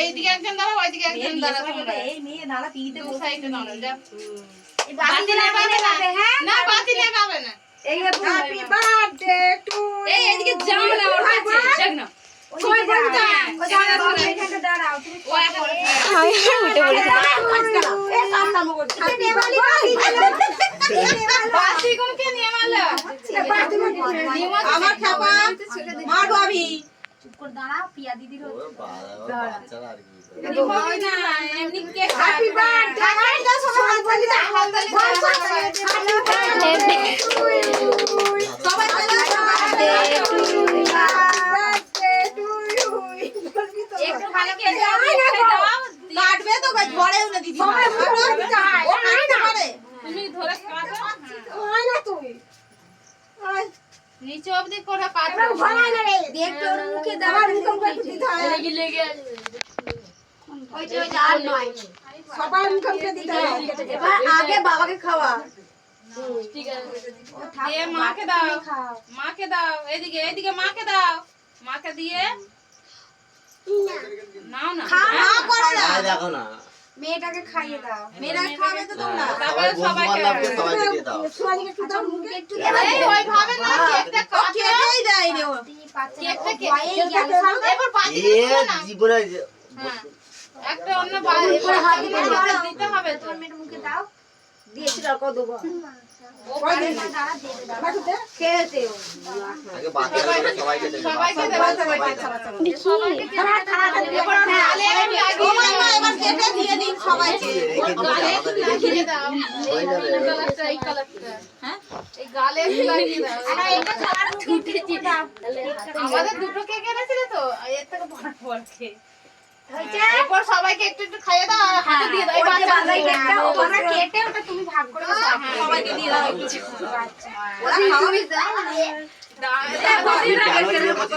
এইদিকে একজন দাঁড়াও, ওইদিকে একজন দাঁড়াও। এই নিয়ে নালা তিনটে দু সাইডে দাঁড়াও। যা বাতি লাগাবে না, না বাতি লাগাবে না। এই হ্যাপি বার্থডে টু এই এদিকে যাও না, ওর কাছে দেখ না। ওই বলটা দাঁড়াও, এখানে দাঁড়াও। তুমি ওই করে হাই উঠে পড়েছে। এই কাম নাম করছে। হ্যাপি বার্থডে বাতি কোন কে নিয়ে মারলো? বাতি আমার খাপা মার ভাবি চুপ করে দাঁড়া, পিয়া দিদির বাচ্চারা আর কি করে না এমনি কে হ্যাপি বার্থডে সবাই বলি না হাততালি সবাই একটু ভালো কে দাও কাটবে তো ঘরেও না দিদি সবাই দিতে হয় ও কাটতে পারে তুমি ধরে কাটো হয় না তুই নিচে অবধি করে কাটবে ঘরাই না রে দেখ তোর মুখে দাও মুখ করে দিতে হয় লেগে ওই যে আর নয় সবার মুখে দিতে হয় এবার আগে বাবাকে খাওয়া ঠিক আছে এ মাকে দাও মাকে দাও এদিকে এদিকে মাকে দাও মাকে দিয়ে নাও না না করো না দেখো না মেয়েটাকে খাইয়ে দাও মেয়েরা খাবে তো তোমরা তারপরে সবাইকে দিয়ে দাও সোয়ালিকে একটু দাও মুখে একটু এই ওই ভাবে না কেকটা কেটেই দেয় রে ও কেকটা এবার বাজি না জীবনে একটা অন্য এবার হাতে দিতে হবে তোর মেয়ের মুখে দাও দিয়েছি আর কত দেবো ওই দিন দাঁড়া দে দাও খেতে আগে বাকি সবাইকে দে সবাইকে এবার গালে লাগিয়ে দাও এবার কেটে দিয়ে দিন সবাইকে গালে লাগিয়ে দাও এই কালারটা হ্যাঁ এই গালে লাগিয়ে দাও আরে এটা ছাড়া ছুটেছি দাও আমাদের দুটো কেক এনেছিলে তো এর থেকে বড় কেক এরপর সবাইকে একটু একটু খাইয়ে দাও আর হাতে দিয়ে দাও এই বাচ্চাদের কেকটা ওরা কেটে ওটা তুমি ভাগ করে সবাইকে দিয়ে দাও কিছু বাচ্চা ওরা খাওয়াবি দাও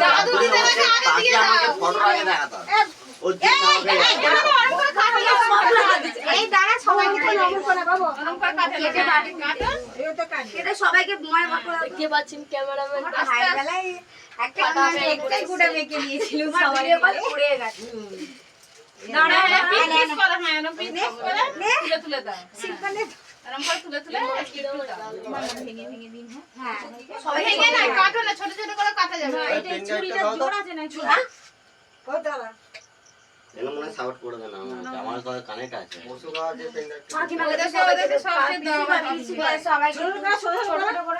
দাদু দিতে না আগে দিয়ে দাও ফটো আগে দেখাতো এই দাঁড়া সবাইকে নমস্কার করে বাবু নমস্কার কাটে কেটে বাটি কাটো এই তো কাটে কেটে সবাইকে ময় ভাগ করে দেখতে পাচ্ছেন ক্যামেরাম্যান হাই বেলায় একটা একটাই গুড়া মেখে নিয়েছিল সবাই উড়ে গেছে দাঁড়া পিস করে হ্যাঁ না পিস করে তুলে দাও সিম্পলে আরাম করে তুলে একটু দাও ভেঙে ভেঙে দিন হ্যাঁ সবাই ভেঙে না কাটো না ছোট ছোট করে কাটা যাবে এটা ছুরিটা জোড়া আছে না ছুরি ও দাঁড়া এনে মনে সাউট করে দেন আমার সাথে কানেক্ট আছে পশু খাওয়া যে পেন্ডার সবাই দাও সবাই ছোট ছোট করে